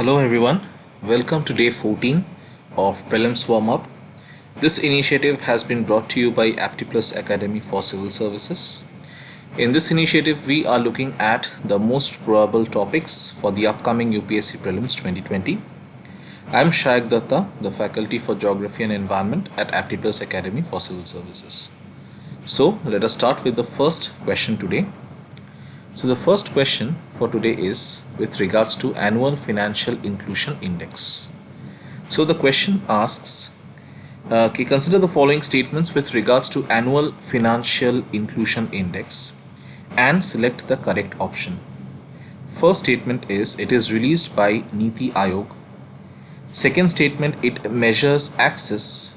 Hello everyone, welcome to day 14 of Prelims warm-up. This initiative has been brought to you by AptiPlus Academy for Civil Services. In this initiative, we are looking at the most probable topics for the upcoming UPSC Prelims 2020. I am Shayak Datta, the faculty for Geography and Environment at AptiPlus Academy for Civil Services. So let us start with the first question today. So the first question for today is with regards to Annual Financial Inclusion Index. So the question asks, consider the following statements with regards to Annual Financial Inclusion Index and select the correct option. First statement is it is released by Niti Aayog. Second statement, it measures access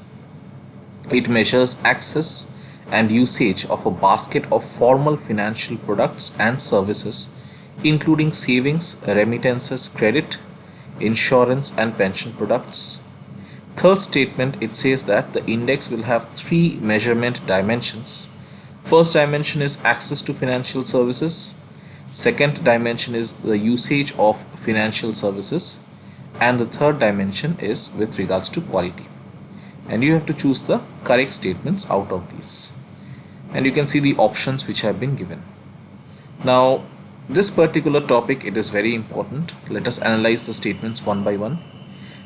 and usage of a basket of formal financial products and services, including savings, remittances, credit, insurance, and pension products. Third statement, it says that the index will have three measurement dimensions. First dimension is access to financial services. Second dimension is the usage of financial services. And the third dimension is with regards to quality. And you have to choose the correct statements out of these. And you can see the options which have been given. Now this particular topic, it is very important. Let us analyze the statements one by one.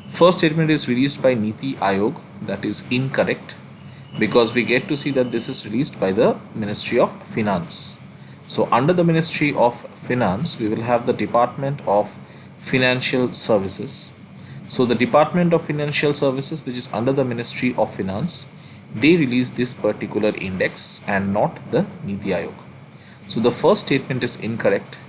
First statement is released by Niti Aayog. That is incorrect, because we get to see that this is released by the Ministry of Finance. So under the Ministry of Finance, we will have the Department of Financial Services. So the Department of Financial Services, which is under the Ministry of Finance, they release this particular index and not the Niti Aayog. So the first statement is incorrect.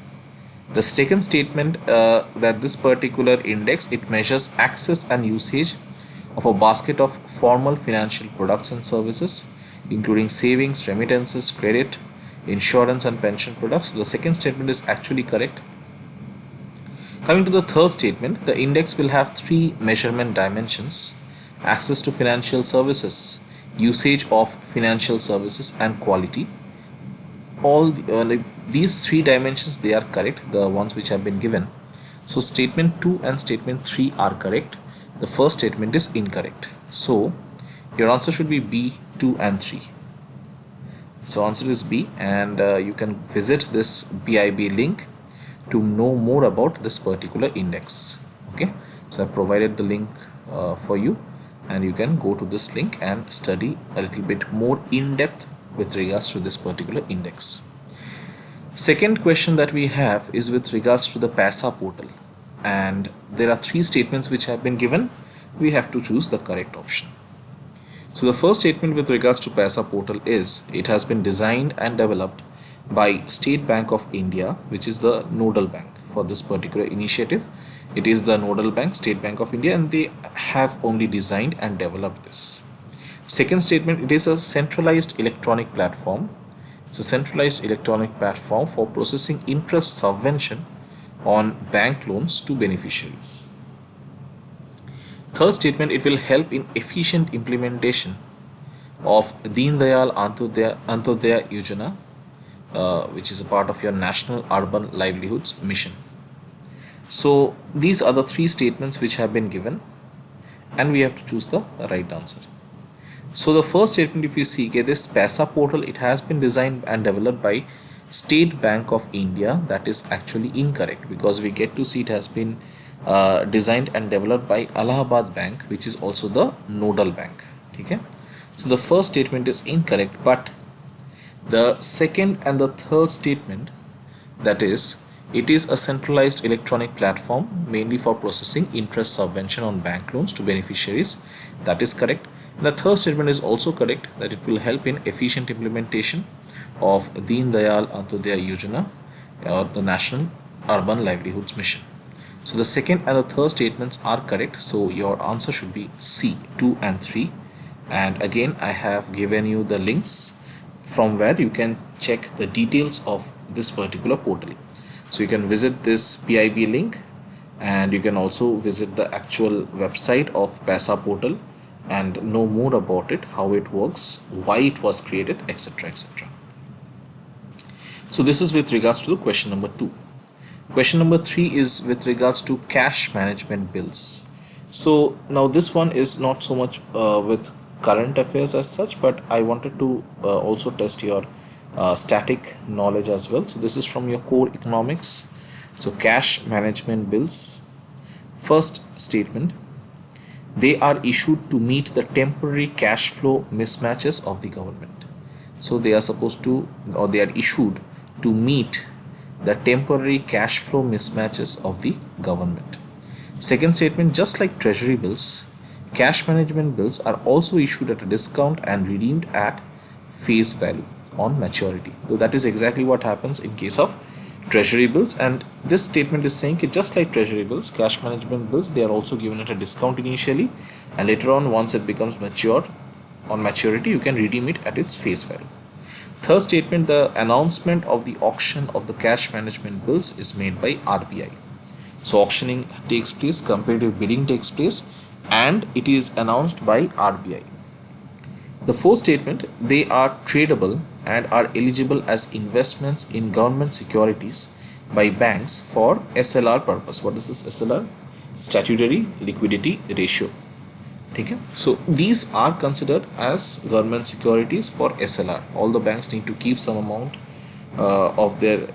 The second statement, that this particular index, it measures access and usage of a basket of formal financial products and services, including savings, remittances, credit, insurance, and pension products. The second statement is actually correct. Coming to the third statement, the index will have three measurement dimensions: access to financial services, usage of financial services, and quality. All these three dimensions, they are correct, the ones which have been given. So statement 2 and statement 3 are correct. The first statement is incorrect. So your answer should be B, 2 and 3. So answer is B, and you can visit this BIB link to know more about this particular index. Okay, so I provided the link for you, and you can go to this link and study a little bit more in depth with regards to this particular index. Second question that we have is with regards to the Vasa Portal, and there are three statements which have been given. We have to choose the correct option. So the first statement with regards to Vasa Portal is it has been designed and developed by State Bank of India, which is the nodal bank for this particular initiative. It is the nodal bank, State Bank of India, and they have only designed and developed this. Second statement, it is a centralized electronic platform. It's a centralized electronic platform for processing interest subvention on bank loans to beneficiaries. Third statement, it will help in efficient implementation of Deen Dayal Antyodaya Yojana, which is a part of your National Urban Livelihoods Mission. So these are the three statements which have been given, and we have to choose the right answer. So the first statement, if you see, this Vasa Portal, it has been designed and developed by State Bank of India. That is actually incorrect, because we get to see it has been designed and developed by Allahabad Bank, which is also the nodal bank. Okay, so the first statement is incorrect, but the second and the third statement, that is, it is a centralized electronic platform mainly for processing interest subvention on bank loans to beneficiaries. That is correct. The third statement is also correct, that it will help in efficient implementation of Deen Dayal Antyodaya Yojana, or the National Urban Livelihoods Mission. So the second and the third statements are correct. So your answer should be C, 2 and 3. And again, I have given you the links from where you can check the details of this particular portal. So you can visit this PIB link, and you can also visit the actual website of Vasa Portal and know more about it, how it works, why it was created, etc., etc. So this is with regards to the question number 2. Question number 3 is with regards to cash management bills. So now this one is not so much with current affairs as such, but I wanted to also test your static knowledge as well. So this is from your core economics. So cash management bills. First statement, they are issued to meet the temporary cash flow mismatches of the government. So they are supposed to, or they are issued to meet the temporary cash flow mismatches of the government. Second statement, just like treasury bills, cash management bills are also issued at a discount and redeemed at face value on maturity. So that is exactly what happens in case of treasury bills, and this statement is saying that just like treasury bills, cash management bills, they are also given at a discount initially, and later on, once it becomes mature, on maturity, you can redeem it at its face value. Third statement, the announcement of the auction of the cash management bills is made by RBI. So auctioning takes place, competitive bidding takes place, and it is announced by RBI. The fourth statement, they are tradable and are eligible as investments in government securities by banks for SLR purpose. What is this SLR? Statutory liquidity ratio. Okay. So these are considered as government securities for SLR. All the banks need to keep some amount of their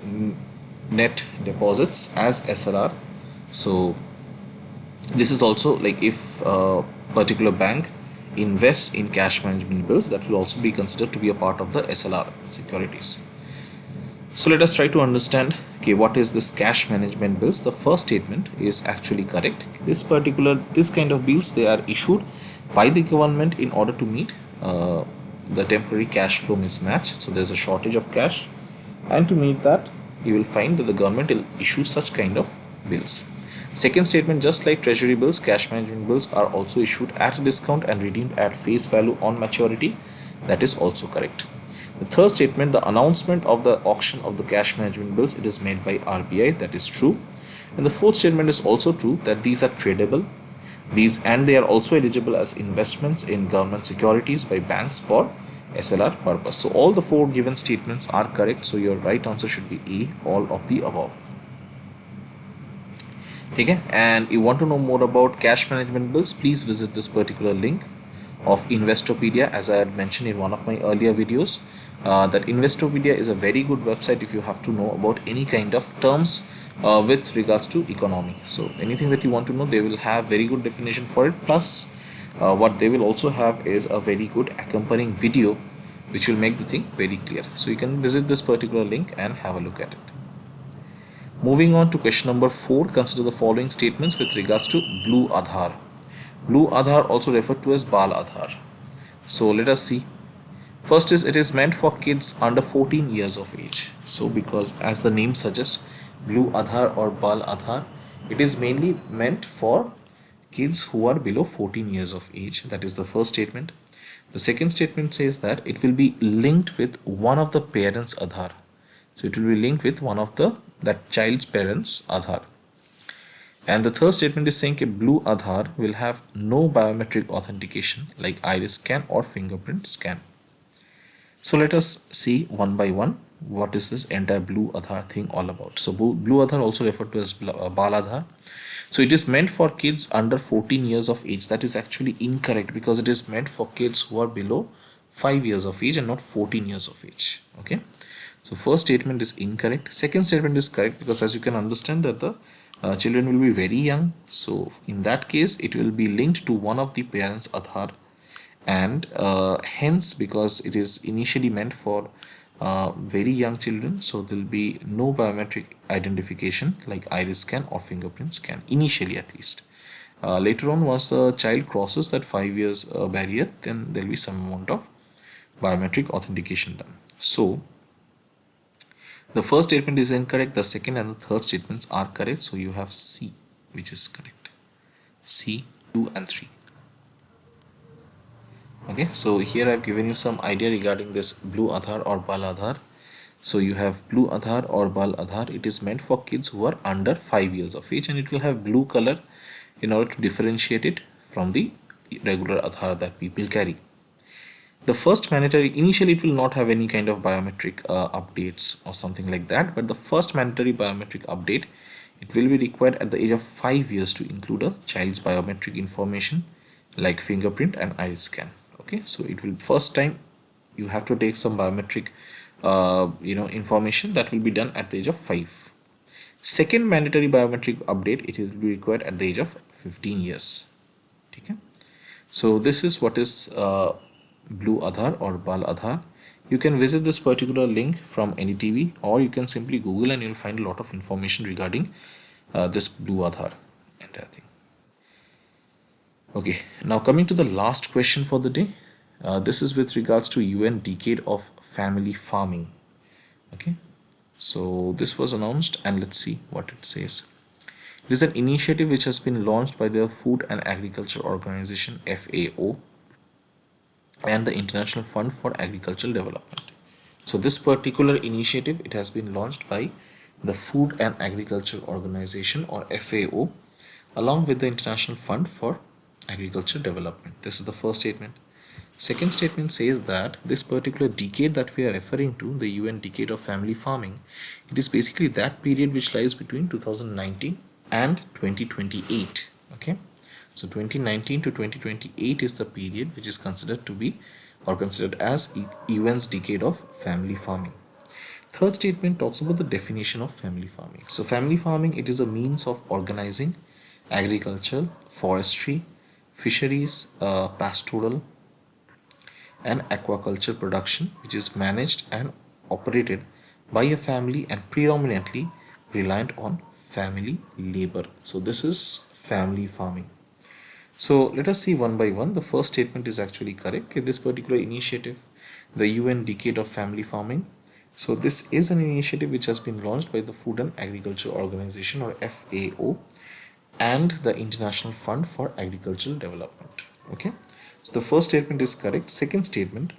net deposits as SLR. So this is also like if a particular bank invests in cash management bills, that will also be considered to be a part of the SLR securities. So let us try to understand, okay, what is this cash management bills. The first statement is actually correct. This kind of bills, they are issued by the government in order to meet the temporary cash flow mismatch. So there's a shortage of cash, and to meet that, you will find that the government will issue such kind of bills. Second statement, just like treasury bills, cash management bills are also issued at a discount and redeemed at face value on maturity. That is also correct. The third statement, the announcement of the auction of the cash management bills, it is made by RBI. That is true. And the fourth statement is also true, that these are tradable. And they are also eligible as investments in government securities by banks for SLR purpose. So all the four given statements are correct. So your right answer should be A, all of the above. Okay, and you want to know more about cash management bills, please visit this particular link of Investopedia, as I had mentioned in one of my earlier videos. That Investopedia is a very good website if you have to know about any kind of terms with regards to economy. So anything that you want to know, they will have very good definition for it. Plus what they will also have is a very good accompanying video which will make the thing very clear. So you can visit this particular link and have a look at it. Moving on to question number 4, consider the following statements with regards to Blue Aadhaar. Blue Aadhaar, also referred to as Bal Aadhaar. So let us see. First is, it is meant for kids under 14 years of age. So because as the name suggests, Blue Aadhaar or Bal Aadhaar, it is mainly meant for kids who are below 14 years of age. That is the first statement. The second statement says that it will be linked with one of the parents' Aadhaar. So it will be linked with one of that child's parents' Aadhaar. And the third statement is saying a Blue Aadhaar will have no biometric authentication like iris scan or fingerprint scan. So let us see one by one what is this entire Blue Aadhaar thing all about. So Blue Aadhaar, also referred to as Bal Aadhaar. So it is meant for kids under 14 years of age. That is actually incorrect, because it is meant for kids who are below 5 years of age and not 14 years of age. Okay. So first statement is incorrect. Second statement is correct, because as you can understand that the children will be very young. So in that case, it will be linked to one of the parents' Aadhaar, and hence, because it is initially meant for very young children, so there will be no biometric identification like iris scan or fingerprint scan, initially at least. Later on, once the child crosses that 5 years barrier, then there will be some amount of biometric authentication done. So the first statement is incorrect, the second and the third statements are correct. So you have C, which is correct. C, 2 and 3. Okay, so here I've given you some idea regarding this Blue Aadhaar or Bal Aadhaar. So you have Blue Aadhaar or Bal Aadhaar. It is meant for kids who are under 5 years of age, and it will have blue color in order to differentiate it from the regular Aadhaar that people carry. The first mandatory, initially it will not have any kind of biometric updates or something like that, but the first mandatory biometric update, it will be required at the age of 5 years to include a child's biometric information like fingerprint and iris scan. Okay, so it will first time you have to take some biometric information that will be done at the age of 5. Second mandatory biometric update, it will be required at the age of 15 years. Okay, so this is what is Blue Aadhaar or Bal Aadhaar. You can visit this particular link from any TV, or you can simply Google and you'll find a lot of information regarding this Blue Aadhaar entire thing. Okay, now coming to the last question for the day. This is with regards to UN Decade of Family Farming. Okay, so this was announced and let's see what it says. It is an initiative which has been launched by the Food and Agriculture Organization FAO and the International Fund for Agricultural Development. So this particular initiative, it has been launched by the Food and Agriculture Organization or FAO along with the International Fund for Agriculture Development. This is the first statement. Second statement says that this particular decade that we are referring to, the UN Decade of Family Farming, it is basically that period which lies between 2019 and 2028. Okay, so 2019 to 2028 is the period which is considered to be or considered as UN's Decade of Family Farming. Third statement talks about the definition of family farming. So family farming, it is a means of organizing agriculture, forestry, fisheries, pastoral and aquaculture production which is managed and operated by a family and predominantly reliant on family labor. So this is family farming. So let us see one by one. The first statement is actually correct. Okay, this particular initiative, the UN Decade of Family Farming. So this is an initiative which has been launched by the Food and Agriculture Organization or FAO and the International Fund for Agricultural Development. Okay, so the first statement is correct. Second statement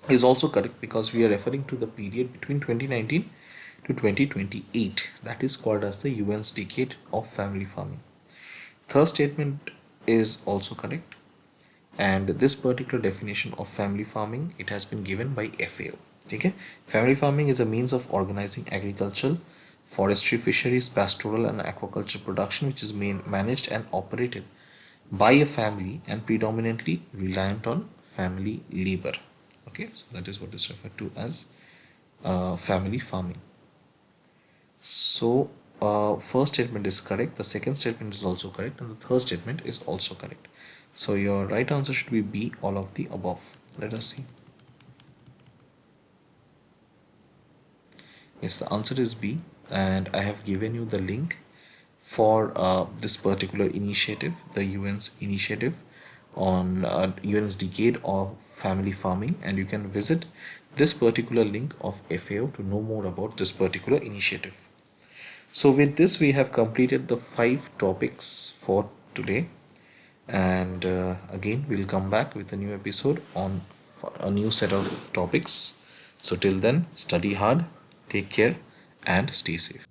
is also correct because we are referring to the period between 2019 to 2028, that is called as the UN's Decade of Family Farming. Third statement is also correct, and this particular definition of family farming, it has been given by FAO. Okay, family farming is a means of organizing agricultural, forestry, fisheries, pastoral and aquaculture production which is managed and operated by a family and predominantly reliant on family labor. Okay, so that is what is referred to as family farming. So first statement is correct, the second statement is also correct, and the third statement is also correct. So your right answer should be B, all of the above. Let us see. Yes, the answer is B, and I have given you the link for this particular initiative, the UN's initiative on UN's Decade of Family Farming, and you can visit this particular link of FAO to know more about this particular initiative. So with this we have completed the 5 topics for today, and again we'll come back with a new episode on a new set of topics. So till then, study hard, take care and stay safe.